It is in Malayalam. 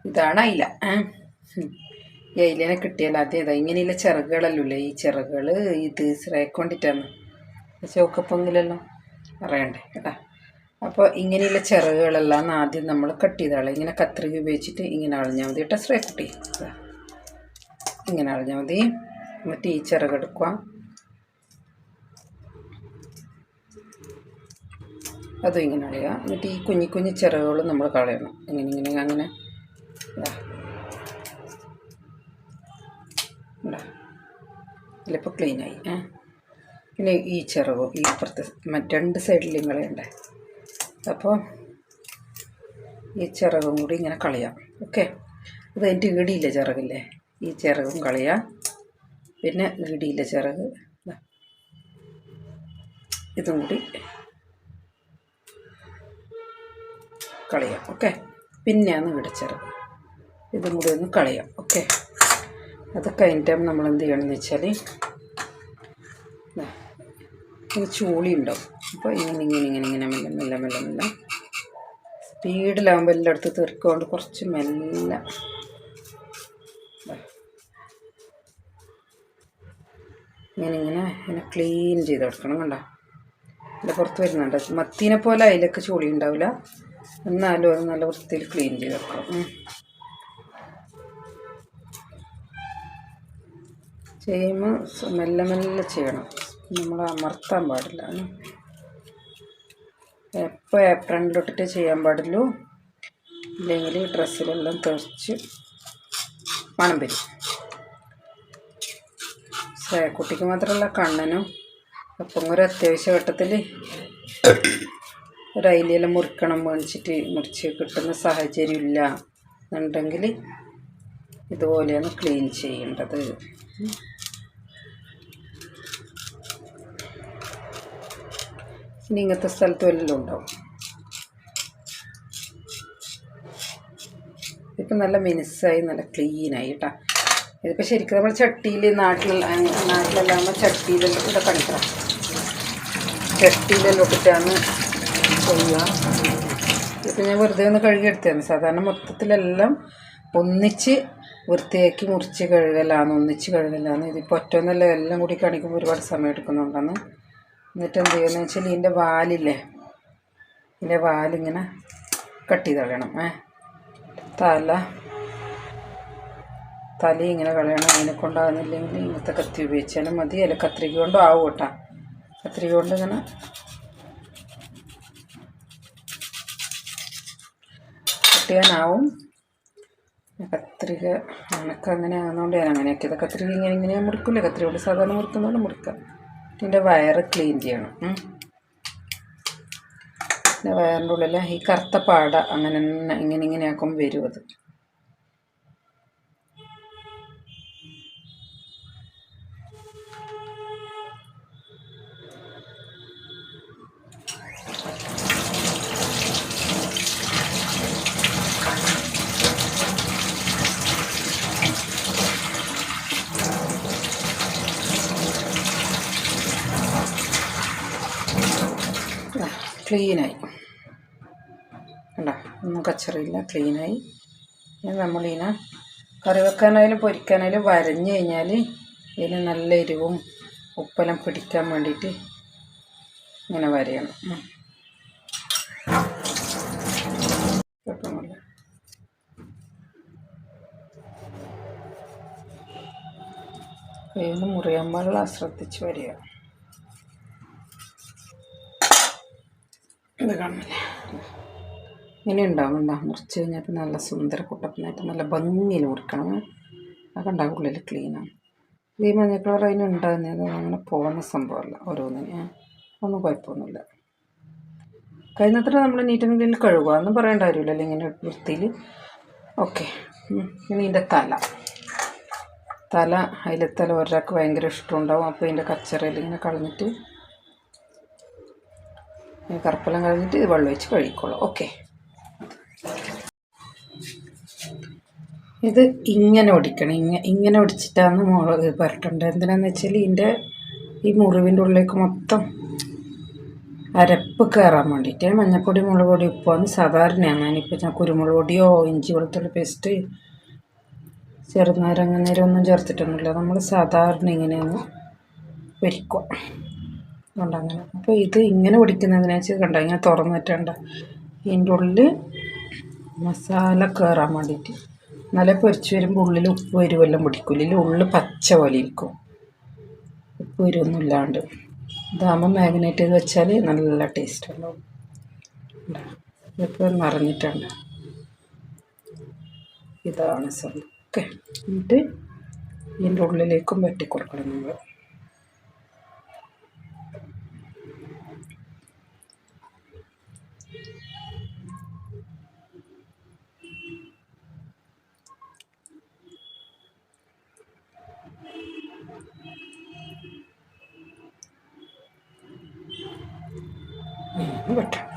ഇതാണ് അയില. ഈ അയിലേനെ കിട്ടിയാൽ അതേതാ ഇങ്ങനെയുള്ള ചിറകുകളല്ലേ ഈ ചിറകുകൾ ഇത് ശ്രേക്കൊണ്ടിട്ടാണ് ചോക്കപ്പൊങ്ങിലല്ലോ അറിയണ്ടേ കേട്ടാ. അപ്പോൾ ഇങ്ങനെയുള്ള ചിറകുകളെല്ലാം ആദ്യം നമ്മൾ കട്ട് ചെയ്താളെ ഇങ്ങനെ കത്രിക ഉപയോഗിച്ചിട്ട് ഇങ്ങനെ അളഞ്ഞാൽ മതി കേട്ടോ ശ്രേക്കുട്ടി. ഇങ്ങനെ അളഞ്ഞാൽ മതി. എന്നിട്ട് ഈ ചിറകെടുക്കുക, അതും ഇങ്ങനെ അളയുക. എന്നിട്ട് ഈ കുഞ്ഞി കുഞ്ഞി ചിറകുകൾ നമ്മൾ കളയണം. ഇങ്ങനെ അങ്ങനെ ഇതിലിപ്പോൾ ക്ലീനായി. പിന്നെ ഈ ചിറകും ഈ ഇപ്പുറത്തെ രണ്ട് സൈഡിലും കളയണ്ടേ. അപ്പോൾ ഈ ചിറകും കൂടി ഇങ്ങനെ കളയാം. ഓക്കെ, അത് അതിൻ്റെ ഈടിയില്ല ചിറകില്ലേ, ഈ ചിറകും കളയാം. പിന്നെ ഈടിയില്ല ചിറക് ഇതും കൂടി കളയാം. ഓക്കെ, പിന്നെയാണ് ഈടെ ചിറക്, ഇതും കൂടി ഒന്ന് കളയാം. ഓക്കെ, അത് കഴിഞ്ഞിട്ട് നമ്മൾ എന്ത് ചെയ്യണമെന്ന് വെച്ചാൽ ഇത് ചൂളി ഉണ്ടാവും. അപ്പോൾ ഇങ്ങനെ മെല്ലെ സ്പീഡിലാകുമ്പോൾ എല്ലായിടത്തും തീർക്കൊണ്ട് കുറച്ച് മെല്ലെ ഇങ്ങനെ ക്ലീൻ ചെയ്ത് കൊടുക്കണം. കണ്ടോ അല്ല പുറത്ത് വരുന്നുണ്ട്. മത്തീനെ പോലെ അതിലൊക്കെ ചൂളി ഉണ്ടാവില്ല, എന്നാലും അത് നല്ല വൃത്തിയിൽ ക്ലീൻ ചെയ്ത് കൊടുക്കണം. ചെയ്യുമ്പോൾ മെല്ലെ ചെയ്യണം, നമ്മൾ അമർത്താൻ പാടില്ല. എപ്പോൾ ഏപ്രണിലിട്ടിട്ട് ചെയ്യാൻ പാടുള്ളൂ, ഇല്ലെങ്കിൽ ഡ്രസ്സിലെല്ലാം തെറിച്ച് മണം വരും. കുട്ടിക്ക് മാത്രമല്ല കണ്ണനും. അപ്പം ഒരു അത്യാവശ്യ ഘട്ടത്തിൽ ഒരു അയിലെല്ലാം മുറിച്ച് കിട്ടുന്ന സാഹചര്യം ഇല്ല എന്നുണ്ടെങ്കിൽ ഇതുപോലെയാണ് ക്ലീൻ ചെയ്യേണ്ടത്. ഇനി ഇങ്ങനത്തെ സ്ഥലത്തും എല്ലാം ഉണ്ടാവും. ഇപ്പം നല്ല മിനുസായി നല്ല ക്ലീനായി കേട്ടോ. ഇതിപ്പോൾ ശരിക്കും നമ്മൾ ചട്ടിയിൽ നാട്ടിലെല്ലാം ചട്ടിയിലെല്ലാം ഇവിടെ കണിക്കണം, ചട്ടിയിലെല്ലാം ഇട്ടിട്ടാണ് ചെയ്യുക. ഇപ്പം ഞാൻ വെറുതെ ഒന്ന് കഴുകിയെടുത്തതാണ്. സാധാരണ മൊത്തത്തിലെല്ലാം ഒന്നിച്ച് വൃത്തിയാക്കി ഒന്നിച്ച് കഴുകലാണ്. ഇതിപ്പോൾ ഒറ്റൊന്നല്ല, എല്ലാം കൂടി കാണിക്കുമ്പോൾ ഒരുപാട് സമയം എടുക്കുന്നുണ്ടാണ്. എന്നിട്ട് എന്ത് ചെയ്യുന്നത് വെച്ചാൽ ഇതിൻ്റെ വാലില്ലേ, ഇതിൻ്റെ വാലിങ്ങനെ കട്ട് ചെയ്ത് കളയണം. തല ഇങ്ങനെ കളയണം. അതിനെ കൊണ്ടാകുന്നില്ലെങ്കിൽ ഇങ്ങനത്തെ കത്തി ഉപയോഗിച്ചാലും മതി, അല്ല കത്രിക കൊണ്ടും ആവും കേട്ടോ. കത്രിക കൊണ്ട് ഇങ്ങനെ കട്ട് ചെയ്യാനാവും. കത്രിക എനക്ക് അങ്ങനെ ആകുന്നതുകൊണ്ട് ഞാൻ അങ്ങനെയൊക്കെ കത്രിക ഇങ്ങനെ മുറിക്കില്ല. കത്രിക കൊണ്ട് സാധാരണ മുറിക്കുന്നതുകൊണ്ട് മുറിക്കാം. ഇതിൻ്റെ വയറ് ക്ലീൻ ചെയ്യണം. പിന്നെ വയറിൻ്റെ ഉള്ളിൽ ഈ കറുത്ത പാട അങ്ങനെ ഇങ്ങനെ ആക്കുമ്പോൾ വരും അത്. ക്ലീനായി കണ്ടോ, ഒന്നും കച്ചറിയില്ല, ക്ലീനായി. നമ്മളിതിനെ കറി വെക്കാനായാലും പൊരിക്കാനായാലും വരഞ്ഞു കഴിഞ്ഞാൽ ഇതിന് നല്ല എരിവും ഉപ്പെല്ലാം പിടിക്കാൻ വേണ്ടിയിട്ട് ഇങ്ങനെ വരയണം. കയ്യിൽ നിന്ന് മുറിയാൻ പാടില്ല, ശ്രദ്ധിച്ച് വരിക. ഇത് കാണില്ലേ, ഇങ്ങനെ ഉണ്ടാവും. മുറിച്ച് കഴിഞ്ഞാൽ നല്ല സുന്ദര കുട്ടപ്പനായിട്ട് നല്ല ഭംഗിയിൽ മുറിക്കണം. അതൊക്കെ ഉണ്ടാവും, ഉള്ളിൽ ക്ലീനാണ്. ഈ മഞ്ഞ കളർ അതിന് ഉണ്ടാകുന്നത് അങ്ങനെ പോകുന്ന സംഭവമല്ല. ഓരോന്നിന് ഒന്നും കുഴപ്പമൊന്നുമില്ല. കഴിയുന്നത്ര നമ്മൾ നീറ്റ് ആൻഡ് ക്ലീൻ കഴുകുക ഒന്നും പറയേണ്ട കാര്യമില്ലല്ലോ ഇങ്ങനെ വൃത്തിയിൽ. ഓക്കെ, ഇനി ഇതിൻ്റെ തല അതിലെത്തല ഒരാൾക്ക് ഭയങ്കര ഇഷ്ടമുണ്ടാവും. അപ്പോൾ ഇതിൻ്റെ കച്ചറയിൽ ഇങ്ങനെ കളഞ്ഞിട്ട് കറുപ്പെല്ലാം കളഞ്ഞിട്ട് ഇത് വെള്ളം ഒഴിച്ച് കഴുകിക്കോളാം. ഓക്കെ, ഇത് ഇങ്ങനെ ഒടിക്കണം. ഇങ്ങനെ ഒടിച്ചിട്ടാണ് മുളക് പുരട്ടേണ്ടത്. എന്തിനാന്ന് വെച്ചാൽ ഇതിൻ്റെ ഈ മുറിവിൻ്റെ ഉള്ളിലേക്ക് മൊത്തം അരപ്പ് കയറാൻ വേണ്ടിയിട്ട് മഞ്ഞൾപ്പൊടി മുളക് പൊടി ഉപ്പാണ് സാധാരണയാണ്. ഞാനിപ്പോൾ ഞാൻ കുരുമുളക് പൊടിയോ ഇഞ്ചി വെളുത്തുള്ളി പേസ്റ്റ് ചെറുനാരങ്ങ നീരോ ഒന്നും ചേർത്തിട്ടൊന്നുമില്ല. നമ്മൾ സാധാരണ ഇങ്ങനെയൊന്ന് പൊരിക്കുക. കണ്ടങ്ങനെ. അപ്പോൾ ഇത് ഇങ്ങനെ പൊടിക്കുന്നതിനെ വെച്ച് കണ്ട ഇങ്ങനെ തുറന്നിട്ടുണ്ട്. ഇതിൻ്റെ ഉള്ളിൽ മസാല കയറാൻ വേണ്ടിയിട്ട് നല്ല പൊരിച്ച് വരുമ്പോൾ ഉള്ളിൽ ഉപ്പ് വരുമെല്ലാം പിടിക്കില്ല. ഇതിൽ ഉള്ളിൽ പച്ച പോലെ ഇരിക്കും, ഉപ്പ് വരുമൊന്നും ഇല്ലാണ്ട്. ഇതാകുമ്പോൾ മാഗ്നേറ്റ് ചെയ്ത് വെച്ചാൽ നല്ല ടേസ്റ്റ് ഉണ്ടാവും. ഇപ്പോൾ നിറഞ്ഞിട്ടുണ്ട്. ഇതാണ് സംഭവം. ഓക്കെ, എന്നിട്ട് ഇതിൻ്റെ ഉള്ളിലേക്കും വെട്ടിക്കൊടുക്കണം നമ്മൾ. വെട്ടാം.